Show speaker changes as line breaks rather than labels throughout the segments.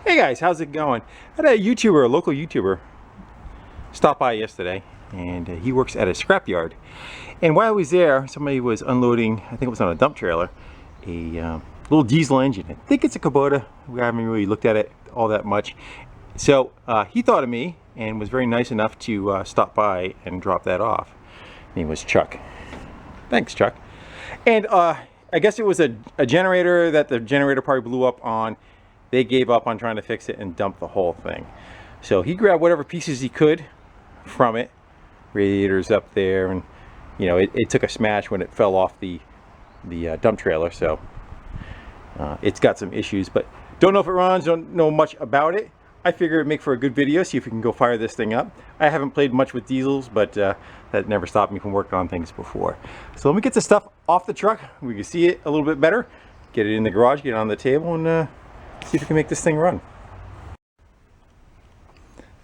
Hey guys, how's it going? I had a YouTuber, a local YouTuber, stop by yesterday, and he works at a scrapyard. And while I was there, somebody was unloading, I think it was on a dump trailer, a little diesel engine. I think it's a Kubota. We haven't really looked at it all that much. So he thought of me and was very nice enough to stop by and drop that off. His name was Chuck. Thanks, Chuck. And I guess it was a generator that the generator probably blew up on. They gave up on trying to fix it and dumped the whole thing. So he grabbed whatever pieces he could from it. Radiators up there, and you know, it took a smash when it fell off the dump trailer. So it's got some issues, but don't know if it runs, don't know much about it. I figure it'd make for a good video, see if we can go fire this thing up. I haven't played much with diesels, but that never stopped me from working on things before. So let me get the stuff off the truck. We can see it a little bit better. Get it in the garage, get it on the table, and see if we can make this thing run.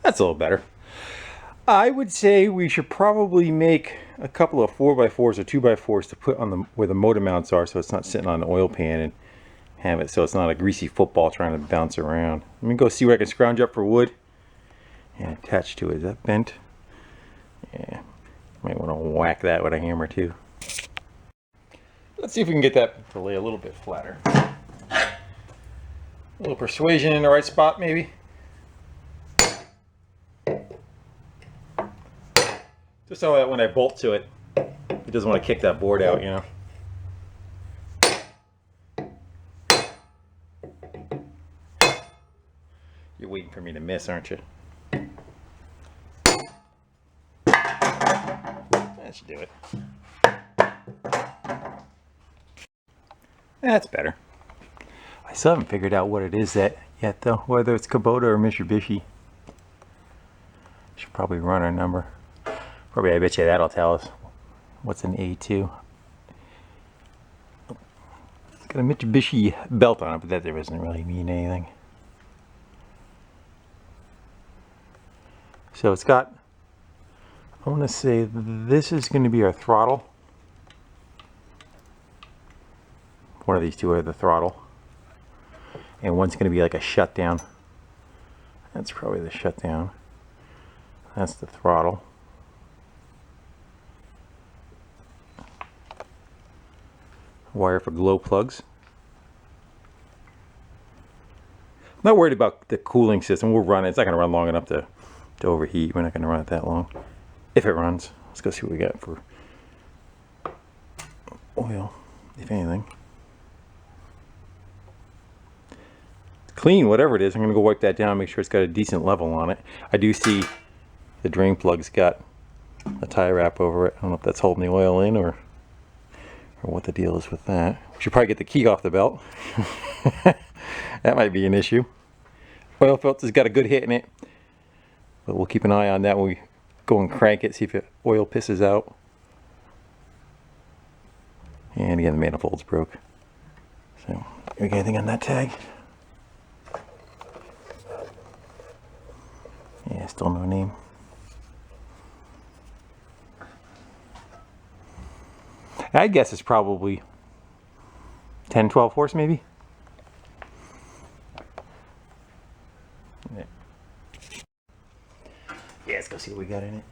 That's a little better. I would say we should probably make a couple of 4x4s or 2x4s to put on where the motor mounts are, so it's not sitting on an oil pan and have it so it's not a greasy football trying to bounce around. Let me go see what I can scrounge up for wood and attach to it. Is that bent? Yeah. Might want to whack that with a hammer too. Let's see if we can get that to lay a little bit flatter. A little persuasion in the right spot, maybe. Just so that when I bolt to it, it doesn't want to kick that board out, you know. You're waiting for me to miss, aren't you? That should do it. That's better. I still haven't figured out what it is yet though, whether it's Kubota or Mitsubishi. Should probably run our number. Probably, I bet you that'll tell us what's an A2. It's got a Mitsubishi belt on it, but that doesn't really mean anything. So it's got, I want to say this is going to be our throttle. One of these two are the throttle. And one's going to be like a shutdown. That's probably the shutdown. That's the throttle. Wire for glow plugs. I'm not worried about the cooling system. We'll run it. It's not going to run long enough to overheat. We're not going to run it that long. If it runs. Let's go see what we got for oil, if anything. Clean, whatever it is. I'm going to go wipe that down, make sure it's got a decent level on it. I do see the drain plug's got a tie wrap over it. I don't know if that's holding the oil in or what the deal is with that. We should probably get the key off the belt. That might be an issue. Oil filter's got a good hit in it, but we'll keep an eye on that when we go and crank it, see if the oil pisses out. And again, the manifold's broke. So, we got anything on that tag? Yeah, still no name. I guess it's probably 10, 12 horse maybe. Yeah, let's go see what we got in it.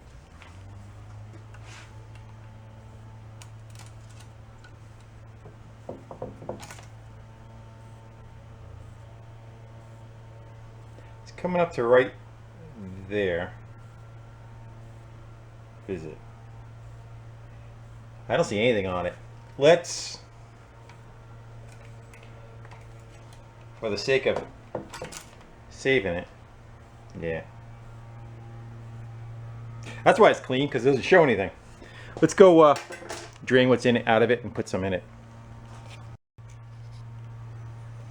It's coming up to right there. Is it? I don't see anything on it. Let's, for the sake of saving it, yeah. That's why it's clean, because it doesn't show anything. Let's go drain what's in it out of it and put some in it.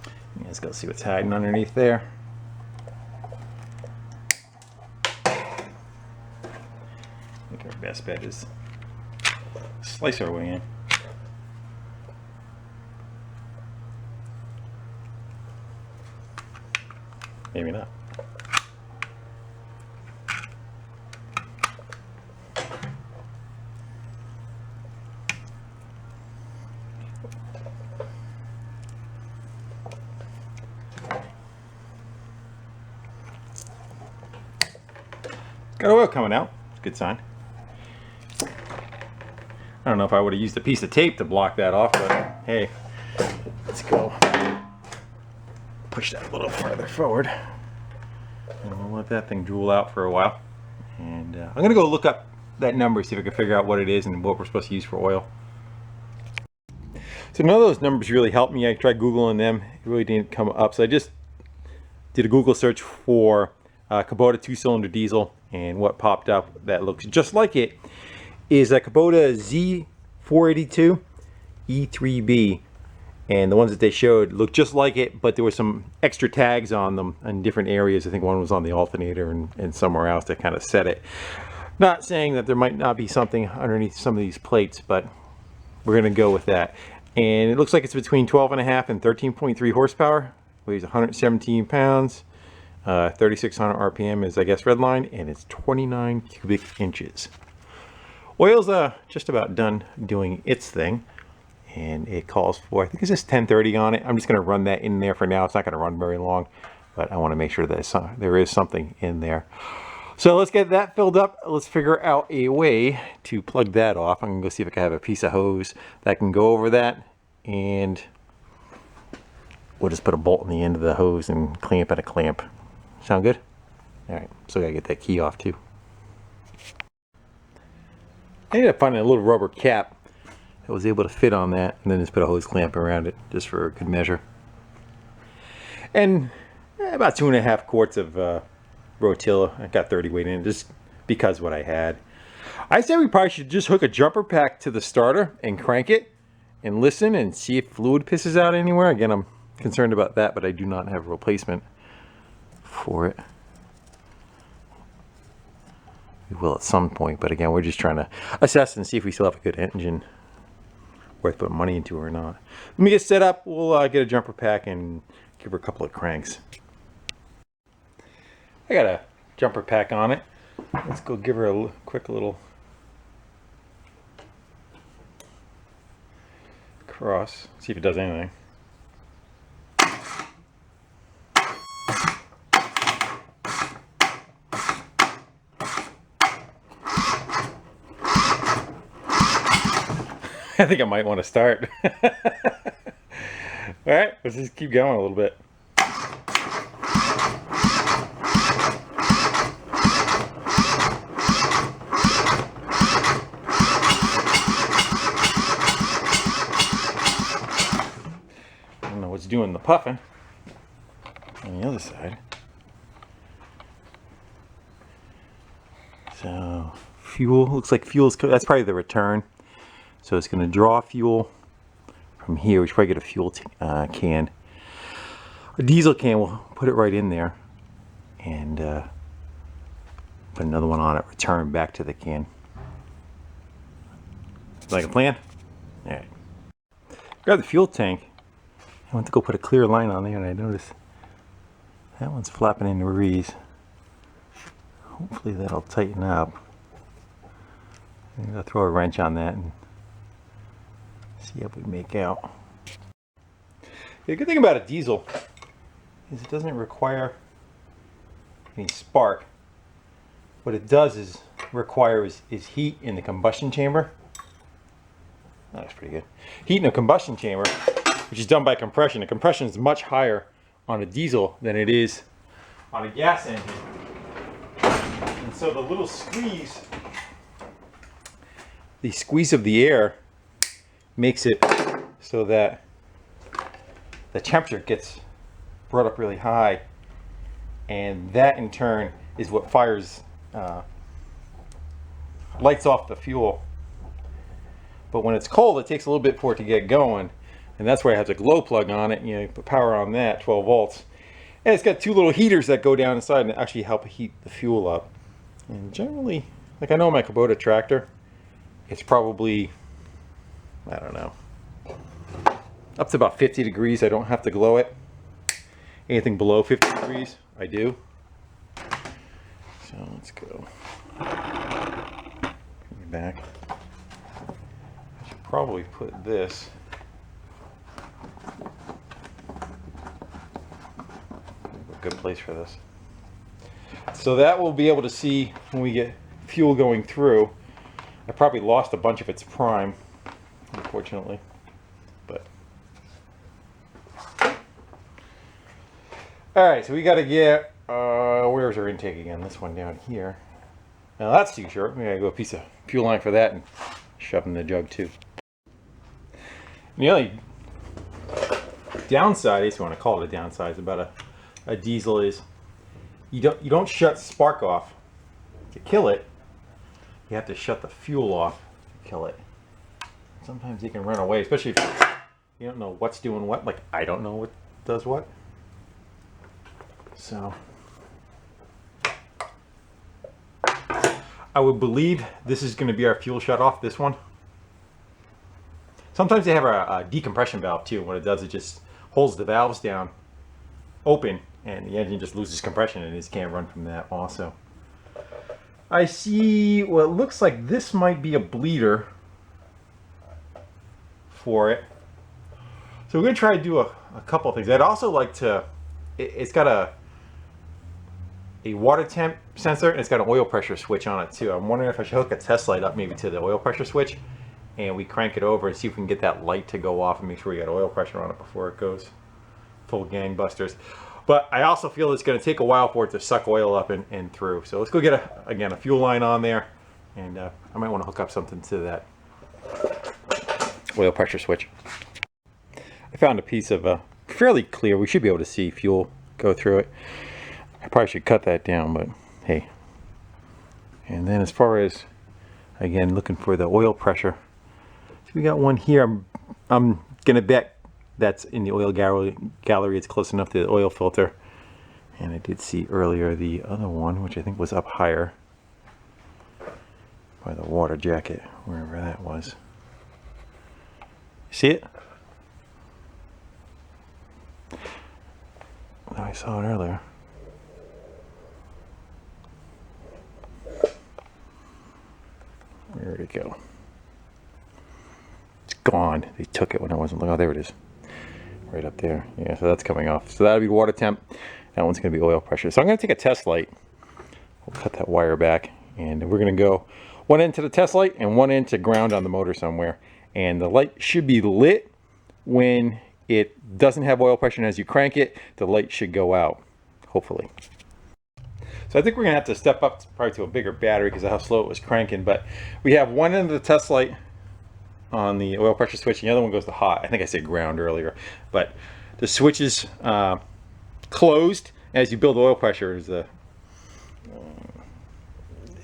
Yeah, let's go see what's hiding underneath there. I think our best bet is slice our way in. Maybe not. Got oil coming out. It's a good sign. I don't know if I would have used a piece of tape to block that off, but hey, let's go. Push that a little farther forward. And we'll let that thing drool out for a while. And I'm going to go look up that number, see if I can figure out what it is and what we're supposed to use for oil. So none of those numbers really helped me. I tried Googling them. It really didn't come up. So I just did a Google search for Kubota 2-cylinder diesel, and what popped up that looks just like it is a Kubota Z482 E3B. And the ones that they showed looked just like it, but there were some extra tags on them in different areas. I think one was on the alternator and somewhere else that kind of set it. Not saying that there might not be something underneath some of these plates, but we're going to go with that. And it looks like it's between 12.5 and 13.3 horsepower. Weighs 117 pounds. 3,600 RPM is, I guess, redline, and it's 29 cubic inches. Oil's just about done doing its thing. And it calls for, I think it says 1030 on it. I'm just going to run that in there for now. It's not going to run very long, but I want to make sure that there is something in there. So let's get that filled up. Let's figure out a way to plug that off. I'm going to go see if I can have a piece of hose that can go over that. And we'll just put a bolt in the end of the hose and clamp at a clamp. Sound good? All right, so I got to get that key off too. I ended up finding a little rubber cap I was able to fit on that, and then just put a hose clamp around it just for good measure. And about 2.5 quarts of Rotilla. I got 30 weight in it just because what I had. I said we probably should just hook a jumper pack to the starter and crank it and listen and see if fluid pisses out anywhere. Again, I'm concerned about that, but I do not have a replacement for it. We will at some point, but again, we're just trying to assess and see if we still have a good engine worth putting money into or not. Let me get set up. We'll get a jumper pack and give her a couple of cranks. I got a jumper pack on it. Let's go give her a quick little cross, see if it does anything. I think I might want to start. Alright, let's just keep going a little bit. I don't know what's doing the puffing on the other side. So, fuel, looks like fuel's, that's probably the return. So it's going to draw fuel from here. We should probably get a fuel can. A diesel can, we'll put it right in there. And put another one on it, return back to the can. Like a plan? Alright. Grab the fuel tank. I went to go put a clear line on there and I noticed that one's flapping in the breeze. Hopefully that'll tighten up. I'm going to throw a wrench on that and see how we make out. The good thing about a diesel is it doesn't require any spark. What it does is requires is heat in the combustion chamber. That looks pretty good. Heat in the combustion chamber, which is done by compression. The compression is much higher on a diesel than it is on a gas engine. And so the little squeeze, the squeeze of the air makes it so that the temperature gets brought up really high, and that in turn is what fires, lights off the fuel. But when it's cold, it takes a little bit for it to get going, and that's why I have the glow plug on it. You know, put power on that, 12 volts, and it's got two little heaters that go down inside and actually help heat the fuel up. And generally, like I know my Kubota tractor, it's probably, I don't know, up to about 50 degrees. I don't have to glow it. Anything below 50 degrees, I do. So let's go. Bring it back. I should probably put this a good place for this. So that we'll be able to see when we get fuel going through. I probably lost a bunch of its prime, unfortunately. But all right, so we got to get where's our intake again? This one down here. Now that's too short. We gotta go a piece of fuel line for that and shove in the jug too. And the only downside, if you want to call it a downside, about a diesel is you don't shut spark off to kill it. You have to shut the fuel off to kill it. Sometimes you can run away, especially if you don't know what's doing what. Like I don't know what does what. So I would believe this is going to be our fuel shut off, this one. Sometimes they have a decompression valve too. What it does, it just holds the valves down open and the engine just loses compression and it just can't run from that also. I see what looks like this might be a bleeder for it. So we're going to try to do a couple of things. I'd also like to, it's got a water temp sensor and it's got an oil pressure switch on it too. I'm wondering if I should hook a test light up maybe to the oil pressure switch and we crank it over and see if we can get that light to go off and make sure we got oil pressure on it before it goes full gangbusters. But I also feel it's going to take a while for it to suck oil up and through. So let's go get a fuel line on there, and I might want to hook up something to that oil pressure switch. I found a piece of fairly clear. We should be able to see fuel go through it. I probably should cut that down, but hey. And then as far as, again, looking for the oil pressure, so we got one here. I'm gonna bet that's in the oil gallery. It's close enough to the oil filter. And I did see earlier the other one, which I think was up higher by the water jacket, wherever that was. See it? I saw it earlier. Where did it go? It's gone. They took it when I wasn't looking. Oh, there it is. Right up there. Yeah, so that's coming off. So that'll be water temp. That one's going to be oil pressure. So I'm going to take a test light. We'll cut that wire back. And we're going to go one end to the test light and one end to ground on the motor somewhere. And the light should be lit when it doesn't have oil pressure. And as you crank it, the light should go out. Hopefully. So I think we're going to have to step up probably to a bigger battery because of how slow it was cranking. But we have one end of the test light on the oil pressure switch, and the other one goes to hot. I think I said ground earlier, but the switch is closed. As you build oil pressure,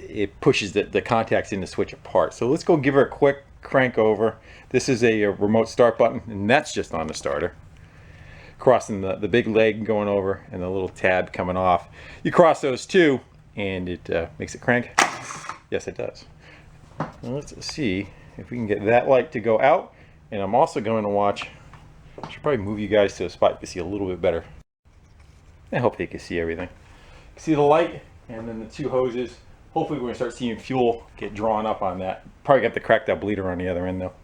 it pushes the contacts in the switch apart. So let's go give her a quick crank over. This is a remote start button, and that's just on the starter. Crossing the big leg going over and the little tab coming off. You cross those two, and it makes it crank. Yes, it does. Now let's see if we can get that light to go out. And I'm also going to watch, I should probably move you guys to a spot you can see a little bit better. I hope you can see everything. See the light and then the two hoses. Hopefully we're going to start seeing fuel get drawn up on that. Probably have to crack that bleeder on the other end though.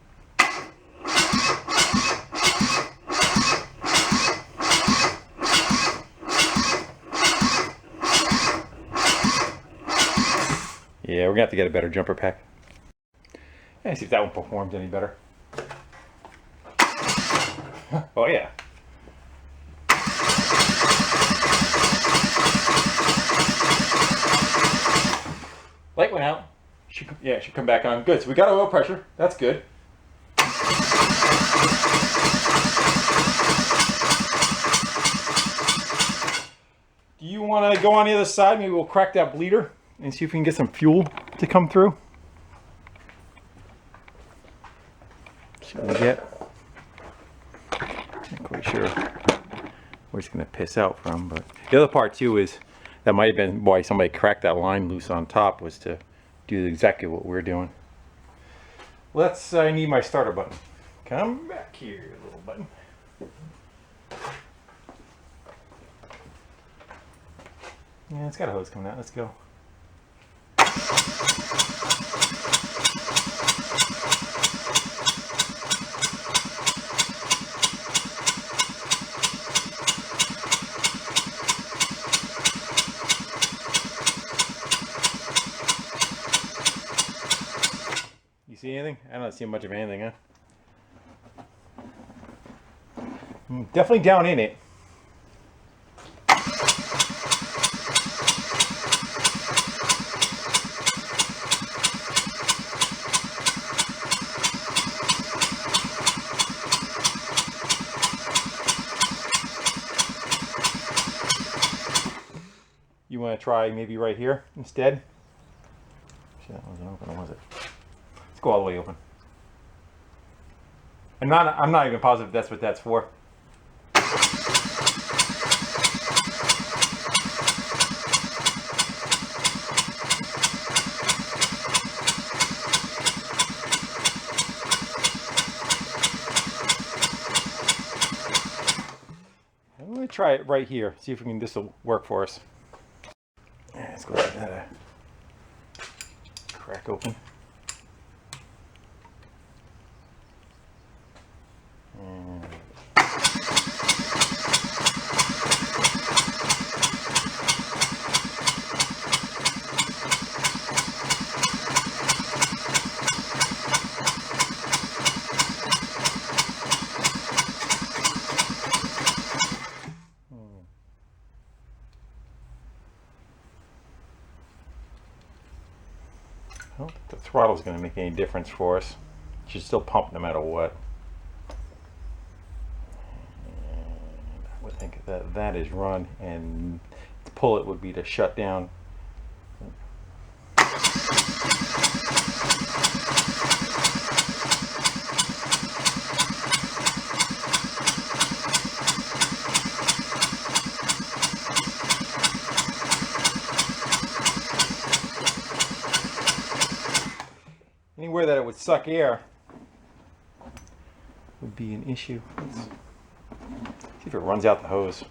Yeah, we're going to have to get a better jumper pack. And see if that one performs any better. Oh yeah. Light went out. Yeah, it should come back on. Good. So we got oil pressure. That's good. Do you want to go on the other side? Maybe we'll crack that bleeder and see if we can get some fuel to come through. See what we get. Not quite sure where it's going to piss out from, but the other part too is that might have been why somebody cracked that line loose on top, was to do exactly what we're doing. I need my starter button. Come back here, little button. Yeah, it's got a hose coming out. Let's go. See anything? I don't see much of anything, huh? Definitely down in it. You want to try maybe right here instead? Actually, that wasn't open, was it? Let's go all the way open. I'm not even positive that's what that's for. I'm going to try it right here. See if this will work for us. Let's go ahead and that crack open. I don't think the throttle is going to make any difference for us. It should still pump no matter what. And I would think that that is run, and to pull it would be to shut down. Anywhere that it would suck air would be an issue. Let's see if it runs out the hose.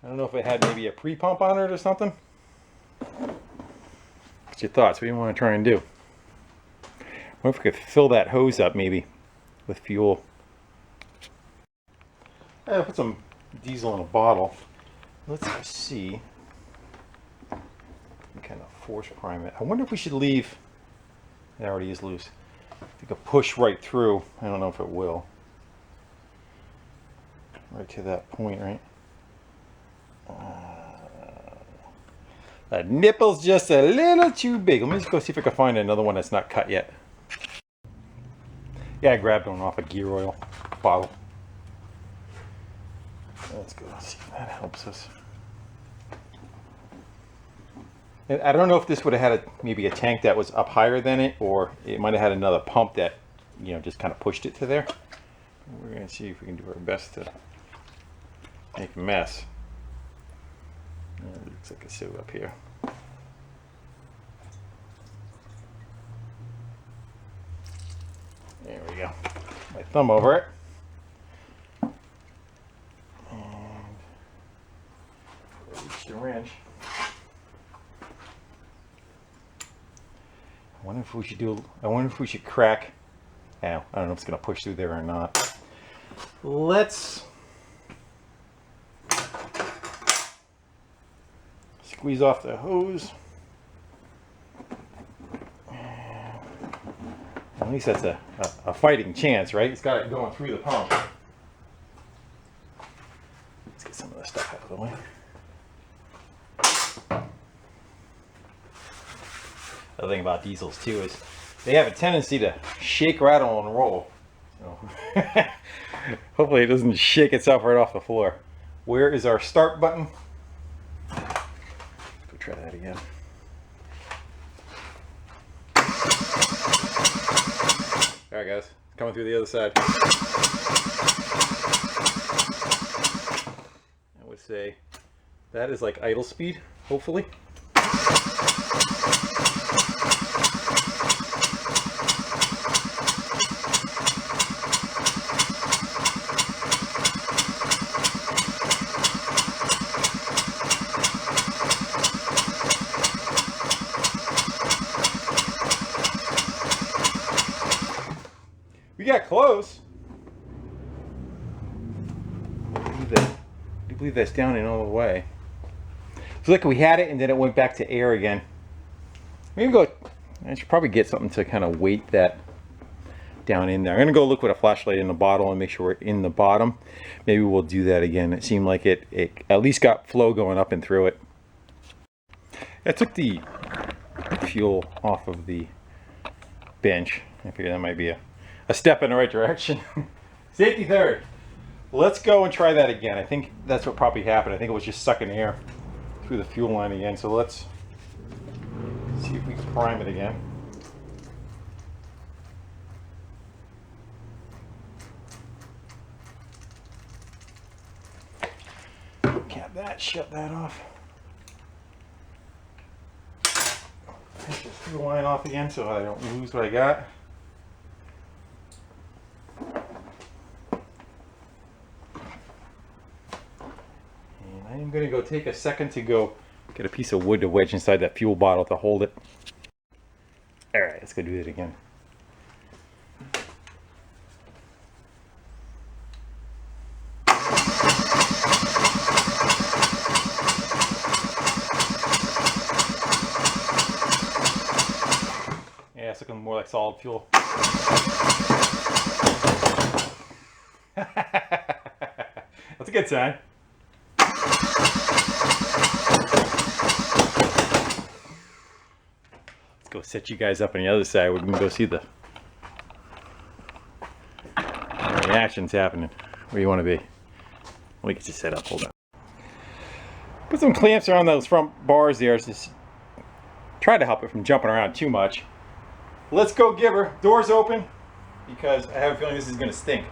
I don't know if it had maybe a pre-pump on it or something. What's your thoughts? What do you want to try and do? What if we could fill that hose up maybe with fuel? I'll put some diesel in a bottle. Let's see. Kind of force prime it. I wonder if we should leave. It already is loose. If we could push right through. I don't know if it will. Right to that point, right? That nipple's just a little too big. Let me just go see if I can find another one that's not cut yet. Yeah, I grabbed one off a gear oil bottle. Let's go see if that helps us. And I don't know if this would have had maybe a tank that was up higher than it, or it might have had another pump that, you know, just kind of pushed it to there. We're going to see if we can do our best to make a mess. It looks like a sew up here. There we go. My thumb over it. And reach the wrench. I wonder if we should crack. Now, I don't know if it's going to push through there or not. Let's squeeze off the hose. At least that's a fighting chance, right? It's got it going through the pump. Let's get some of this stuff out of the way. The thing about diesels too is they have a tendency to shake, rattle, and roll. So hopefully it doesn't shake itself right off the floor. Where is our start button? Go try that again. All right, guys, coming through the other side. I would say that is like idle speed, hopefully. got close. Do you believe that's down and all the way? It's like we had it and then it went back to air again. Maybe go. I should probably get something to kind of weight that down in there. I'm gonna go look with a flashlight in the bottle and make sure we're in the bottom. Maybe we'll do that again. It seemed like it at least got flow going up and through it. I took the fuel off of the bench. I figured that might be a step in the right direction. Safety third. Let's go and try that again. I think that's what probably happened. I think it was just sucking air through the fuel line again. So let's see if we can prime it again. Cap that, shut that off. Take this fuel line off again so I don't lose what I got. And I'm going to go take a second to go get a piece of wood to wedge inside that fuel bottle to hold it. Alright, let's go do that again. Yeah, it's looking more like solid fuel. That's a good sign. Let's go set you guys up on the other side. We can go see the reactions happening. Where you want to be. Let me get you set up. Hold on. Put some clamps around those front bars there. Just try to help it from jumping around too much. Let's go give her. Doors open because I have a feeling this is going to stink.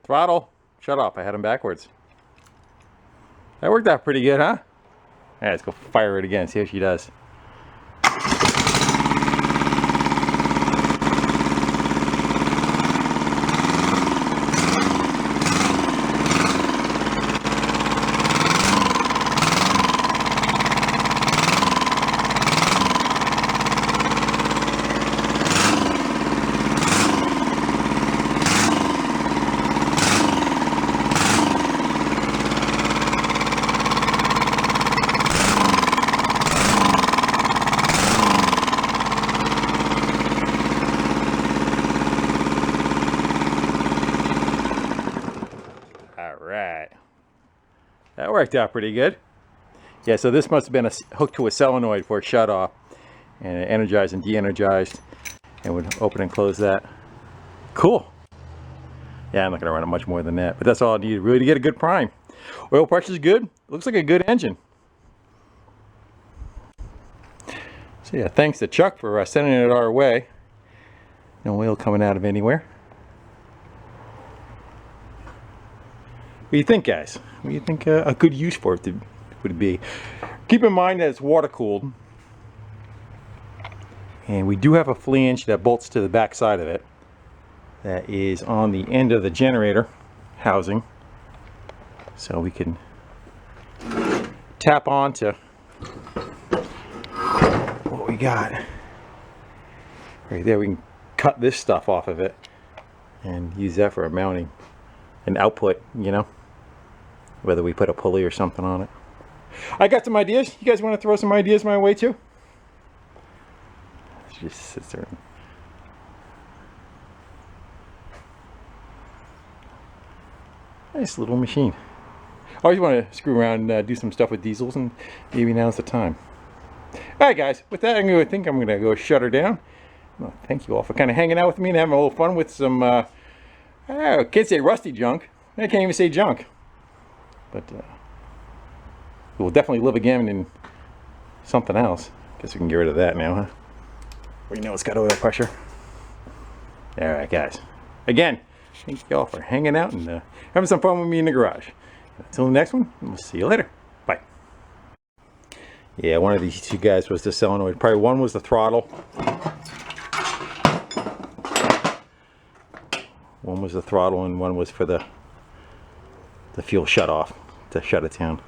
Throttle, shut off. I had them backwards. That worked out pretty good, huh? All right, let's go fire it again, see how she does. That worked out pretty good. Yeah, so this must have been hooked to a solenoid for a shut off, and it energized and de-energized, and would open and close that. Cool. Yeah, I'm not gonna run it much more than that, but that's all I need really to get a good prime. Oil pressure's good. Looks like a good engine. So yeah, thanks to Chuck for sending it our way. No oil coming out of anywhere. What do you think, guys? What do you think a good use for it would be? Keep in mind that it's water cooled. And we do have a flange that bolts to the back side of it. That is on the end of the generator housing. So we can tap onto what we got. Right there, we can cut this stuff off of it and use that for a mounting and output, you know, whether we put a pulley or something on it. I got some ideas. You guys want to throw some ideas my way too? It just sits there. Nice little machine. I always want to screw around and do some stuff with diesels, and maybe now's the time. Alright guys, with that I think I'm going to go shut her down. Well, thank you all for kind of hanging out with me and having a little fun with some, I can't say rusty junk. I can't even say junk. But we'll definitely live again in something else. Guess we can get rid of that now, huh? We know it's got oil pressure. Alright guys. Again, thank you all for hanging out and having some fun with me in the garage. Until the next one, we'll see you later. Bye. Yeah, one of these two guys was the solenoid. Probably one was the throttle. One was the throttle and one was for the fuel shut off to shut it down.